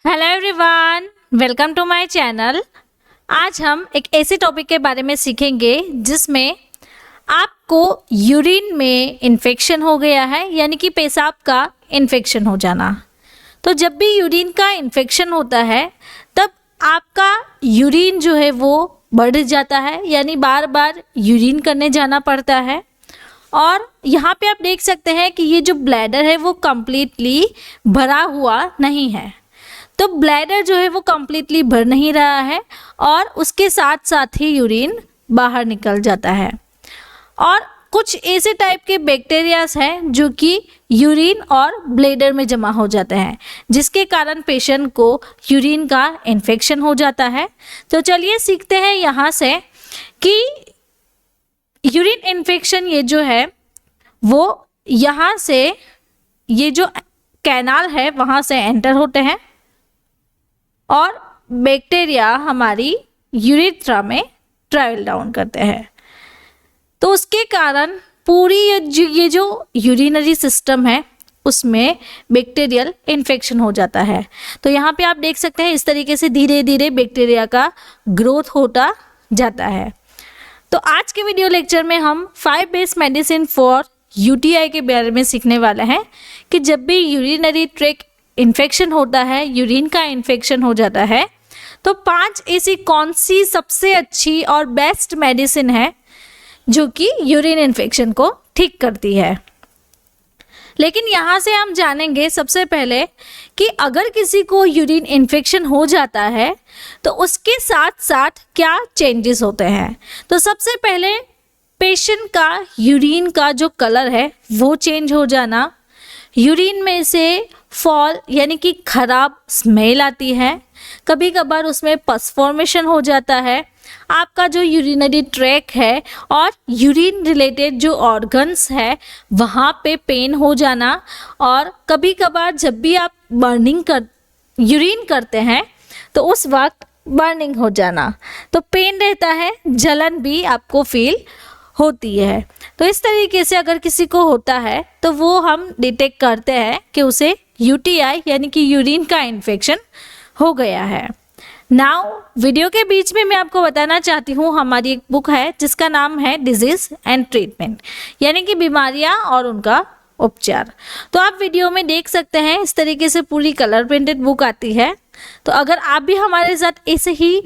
Hello everyone, welcome to my channel. आज हम एक ऐसे टॉपिक के बारे में सीखेंगे जिसमें आपको यूरिन में इन्फेक्शन हो गया है, यानी कि पेशाब का इन्फेक्शन हो जाना। तो जब भी यूरिन का इन्फेक्शन होता है तब आपका यूरिन जो है वो बढ़ जाता है, यानी बार बार यूरिन करने जाना पड़ता है। और यहाँ पे आप देख सकते हैं कि ये जो ब्लैडर है वो कम्प्लीटली भरा हुआ नहीं है। तो ब्लैडर जो है वो कम्प्लीटली भर नहीं रहा है और उसके साथ साथ ही यूरिन बाहर निकल जाता है। और कुछ ऐसे टाइप के बैक्टीरियाज हैं जो कि यूरिन और ब्लैडर में जमा हो जाते हैं, जिसके कारण पेशेंट को यूरिन का इन्फेक्शन हो जाता है। तो चलिए सीखते हैं यहाँ से कि यूरिन इन्फेक्शन ये जो है वो यहाँ से ये जो कैनाल है वहाँ से एंटर होते हैं और बैक्टीरिया हमारी यूरेथ्रा में ट्रैवल डाउन करते हैं। तो उसके कारण पूरी ये जो यूरिनरी सिस्टम है उसमें बैक्टीरियल इन्फेक्शन हो जाता है। तो यहाँ पे आप देख सकते हैं इस तरीके से धीरे धीरे बैक्टीरिया का ग्रोथ होता जाता है। तो आज के वीडियो लेक्चर में हम 5 बेस्ट मेडिसिन फॉर यूटीआई के बारे में सीखने वाले हैं कि जब भी यूरिनरी ट्रैक्ट इन्फेक्शन होता है, यूरिन का इन्फेक्शन हो जाता है, तो 5 ऐसी कौन सी सबसे अच्छी और बेस्ट मेडिसिन है जो कि यूरिन इन्फेक्शन को ठीक करती है। लेकिन यहाँ से हम जानेंगे सबसे पहले कि अगर किसी को यूरिन इन्फेक्शन हो जाता है तो उसके साथ साथ क्या चेंजेस होते हैं। तो सबसे पहले पेशेंट का यूरिन का जो कलर है वो चेंज हो जाना, यूरिन में से फॉल यानी कि खराब स्मेल आती है, कभी कभार उसमें पस फॉर्मेशन हो जाता है, आपका जो यूरिनरी ट्रैक है और यूरिन रिलेटेड जो ऑर्गन्स है वहाँ पे पेन हो जाना, और कभी कभार जब भी आप यूरिन करते हैं तो उस वक्त बर्निंग हो जाना, तो पेन रहता है, जलन भी आपको फील होती है। तो इस तरीके से अगर किसी को होता है तो वो हम डिटेक्ट करते हैं कि उसे यूटीआई यानी कि यूरिन का इन्फेक्शन हो गया है। नाउ वीडियो के बीच में मैं आपको बताना चाहती हूँ, हमारी एक बुक है जिसका नाम है डिजीज एंड ट्रीटमेंट, यानी कि बीमारियाँ और उनका उपचार। तो आप वीडियो में देख सकते हैं इस तरीके से पूरी कलर प्रिंटेड बुक आती है। तो अगर आप भी हमारे साथ ऐसे ही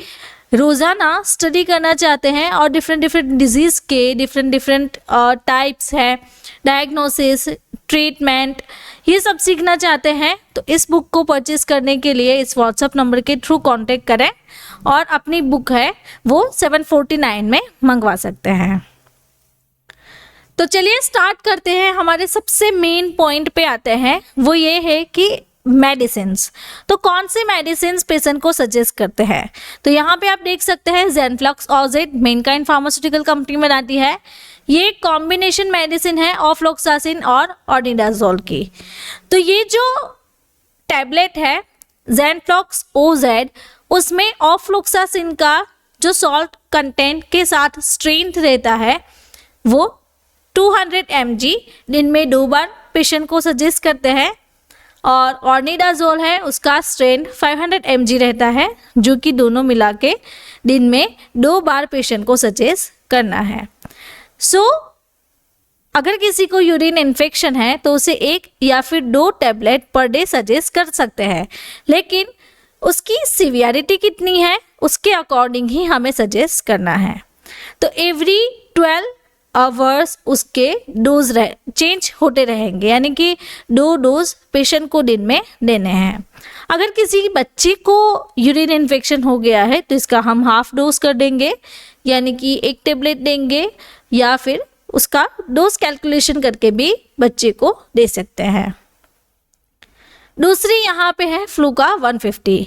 रोज़ाना स्टडी करना चाहते हैं और डिफरेंट डिजीज़ के डिफरेंट टाइप्स है, डायग्नोसिस, ट्रीटमेंट, ये सब सीखना चाहते हैं, तो इस बुक को परचेस करने के लिए इस व्हाट्सएप नंबर के थ्रू कांटेक्ट करें और अपनी बुक है वो 749 में मंगवा सकते हैं। तो चलिए स्टार्ट करते हैं। हमारे सबसे मेन पॉइंट पे आते हैं, वो ये है कि मेडिसिन्स। तो कौन से मेडिसिन्स पेशेंट को सजेस्ट करते हैं। तो यहाँ पे आप देख सकते हैं ज़ेनफ्लॉक्स ऑजेड मैनकाइंड फार्मास्यूटिकल कंपनी बनाती है। ये कॉम्बिनेशन मेडिसिन है ऑफ्लोक्सासिन और ऑर्निडाजोल की। तो ये जो टैबलेट है ज़ेनफ्लॉक्स ओजेड, उसमें ऑफ्लोक्सासिन का जो सॉल्ट कंटेंट के साथ स्ट्रेंथ रहता है वो 200 mg दिन में 2 बार पेशेंट को सजेस्ट करते हैं, और ऑर्निडाजोल है उसका स्ट्रेंथ 500 mg रहता है, जो कि दोनों मिला के दिन में 2 बार पेशेंट को सजेस्ट करना है। अगर किसी को यूरिन इन्फेक्शन है तो उसे 1 या फिर 2 टैबलेट पर डे सजेस्ट कर सकते हैं, लेकिन उसकी सीवियरिटी कितनी है उसके अकॉर्डिंग ही हमें सजेस्ट करना है। तो एवरी 12 आवर्स उसके डोज चेंज होते रहेंगे, यानी कि 2 डोज पेशेंट को दिन में देने हैं। अगर किसी बच्चे को यूरिन इन्फेक्शन हो गया है तो इसका हम हाफ डोज कर देंगे, यानी कि 1 टैबलेट देंगे, या फिर उसका डोज कैलकुलेशन करके भी बच्चे को दे सकते हैं। दूसरी यहाँ पे है फ्लूका 150।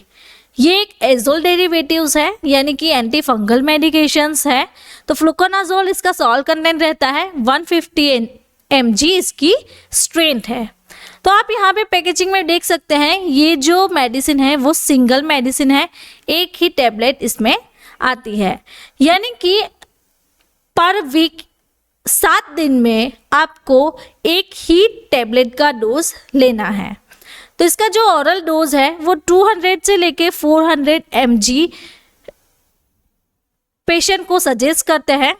ये एक एजोल डेरिवेटिव्स है, यानी कि एंटी फंगल मेडिकेशंस है। तो फ्लूकोनाजोल इसका सॉल्ट कंटेंट रहता है, 150 mg इसकी स्ट्रेंथ है। तो आप यहाँ पे पैकेजिंग में देख सकते हैं ये जो मेडिसिन है वो सिंगल मेडिसिन है, 1 ही टैबलेट इसमें आती है, यानी कि पर वीक 7 दिन में आपको 1 ही टैबलेट का डोज लेना है। तो इसका जो ऑरल डोज है वो 200 से लेके 400 mg पेशेंट को सजेस्ट करते हैं,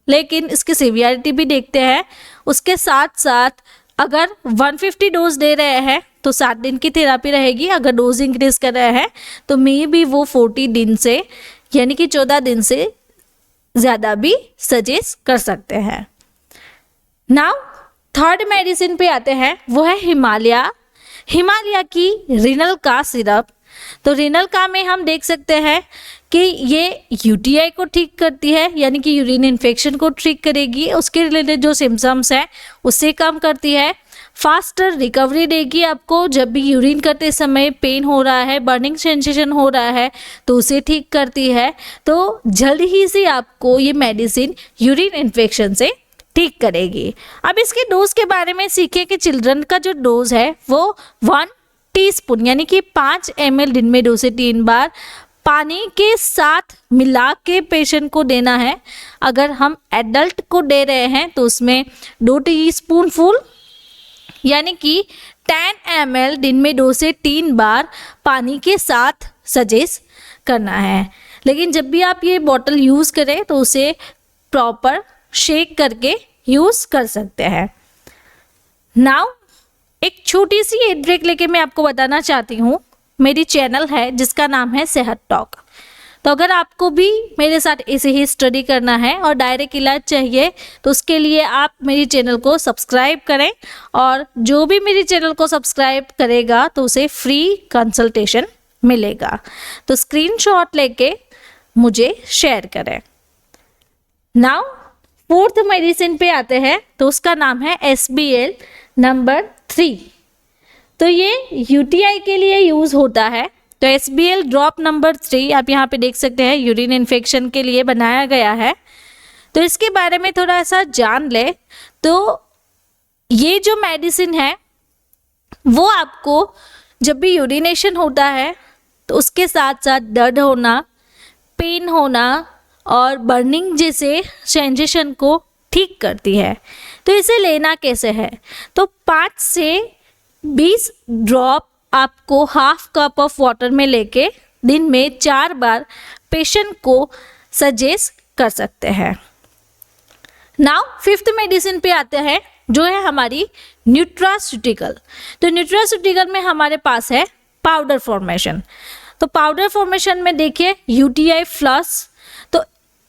लेकिन इसकी सीवियरिटी भी देखते हैं। उसके साथ साथ अगर 150 डोज दे रहे हैं तो 7 दिन की थेरापी रहेगी। अगर डोज इंक्रीज कर रहे हैं तो मे भी वो 40 दिन से यानी कि 14 दिन से ज़्यादा भी सजेस्ट कर सकते हैं। नाउ थर्ड मेडिसिन पे आते हैं, वो है हिमालय की रिनल का सिरप। तो रिनल का में हम देख सकते हैं कि ये यूटीआई को ठीक करती है, यानी कि यूरिन इन्फेक्शन को ठीक करेगी। उसके रिलेटेड जो सिम्टम्स हैं उससे कम करती है। फास्टर रिकवरी देगी आपको। जब भी यूरिन करते समय पेन हो रहा है, बर्निंग सेंसेशन हो रहा है तो उसे ठीक करती है। तो जल्द ही से आपको ये मेडिसिन यूरिन इन्फेक्शन से ठीक करेगी। अब इसके डोज के बारे में सीखें कि चिल्ड्रन का जो डोज है वो 1 टीस्पून यानी कि 5 ml दिन में 2 से 3 बार पानी के साथ मिला के पेशेंट को देना है। अगर हम एडल्ट को दे रहे हैं तो उसमें 2 टीस्पून फुल यानी कि 10 ml दिन में 2 से 3 बार पानी के साथ सजेस्ट करना है। लेकिन जब भी आप ये बॉटल यूज़ करें तो उसे प्रॉपर शेक करके यूज़ कर सकते हैं। नाउ एक छोटी सी एड ब्रेक लेके मैं आपको बताना चाहती हूँ, मेरी चैनल है जिसका नाम है सेहत टॉक। तो अगर आपको भी मेरे साथ ऐसे ही स्टडी करना है और डायरेक्ट इलाज चाहिए तो उसके लिए आप मेरी चैनल को सब्सक्राइब करें, और जो भी मेरी चैनल को सब्सक्राइब करेगा तो उसे फ्री कंसल्टेशन मिलेगा। तो स्क्रीनशॉट लेके मुझे शेयर करें। नाउ फोर्थ मेडिसिन पे आते हैं, तो उसका नाम है SBL नंबर 3। तो ये यूटीआई के लिए यूज़ होता है। तो SBL ड्रॉप नंबर 3 आप यहाँ पे देख सकते हैं, यूरिन इन्फेक्शन के लिए बनाया गया है। तो इसके बारे में थोड़ा सा जान ले। तो ये जो मेडिसिन है वो आपको जब भी यूरिनेशन होता है तो उसके साथ साथ दर्द होना, पेन होना और बर्निंग जैसे सेंसेशन को ठीक करती है। तो इसे लेना कैसे है, तो 5 से 20 ड्रॉप आपको हाफ कप ऑफ वाटर में लेके दिन में 4 बार पेशेंट को सजेस्ट कर सकते हैं। नाउ फिफ्थ मेडिसिन पे आते हैं, जो है हमारी न्यूट्रास्यूटिकल। तो न्यूट्रास्यूटिकल में हमारे पास है पाउडर फॉर्मेशन। तो पाउडर फॉर्मेशन में देखिए यूटीआई फ्लस। तो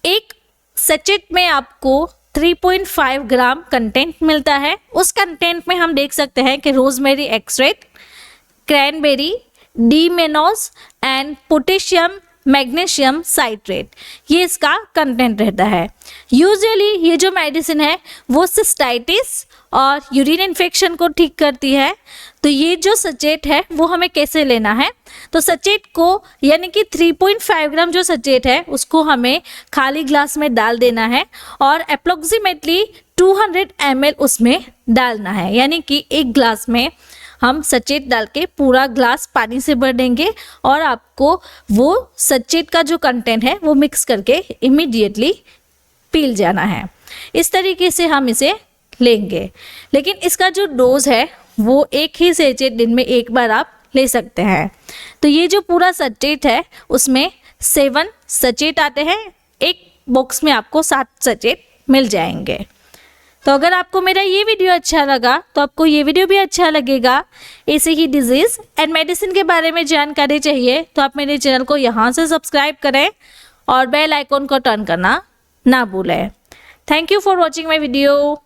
एक सचेट में आपको 3.5 ग्राम कंटेंट मिलता है। उस कंटेंट में हम देख सकते हैं कि rosemary extract, cranberry, D mannose and potassium magnesium citrate, ये इसका कंटेंट रहता है। यूजुअली ये जो मेडिसिन है वो सिस्टाइटिस और यूरिन इन्फेक्शन को ठीक करती है। तो ये जो सचेट है वो हमें कैसे लेना है, तो सचेट को यानी कि 3.5 ग्राम जो सचेट है उसको हमें खाली ग्लास में डाल देना है और अप्रोक्सीमेटली 200 ml उसमें डालना है। यानी कि एक ग्लास में हम सचेत डाल के पूरा ग्लास पानी से भर देंगे और आपको वो सचेत का जो कंटेंट है वो मिक्स करके इमीडिएटली पी जाना है। इस तरीके से हम इसे लेंगे। लेकिन इसका जो डोज है वो एक ही सचेत दिन में एक बार आप ले सकते हैं। तो ये जो पूरा सचेत है उसमें 7 सचेत आते हैं। एक बॉक्स में आपको 7 सचेत मिल जाएंगे। तो अगर आपको मेरा ये वीडियो अच्छा लगा तो आपको ये वीडियो भी अच्छा लगेगा। ऐसे ही डिजीज़ एंड मेडिसिन के बारे में जानकारी चाहिए तो आप मेरे चैनल को यहाँ से सब्सक्राइब करें और बेल आइकॉन को टर्न करना ना भूलें। Thank you for watching my video.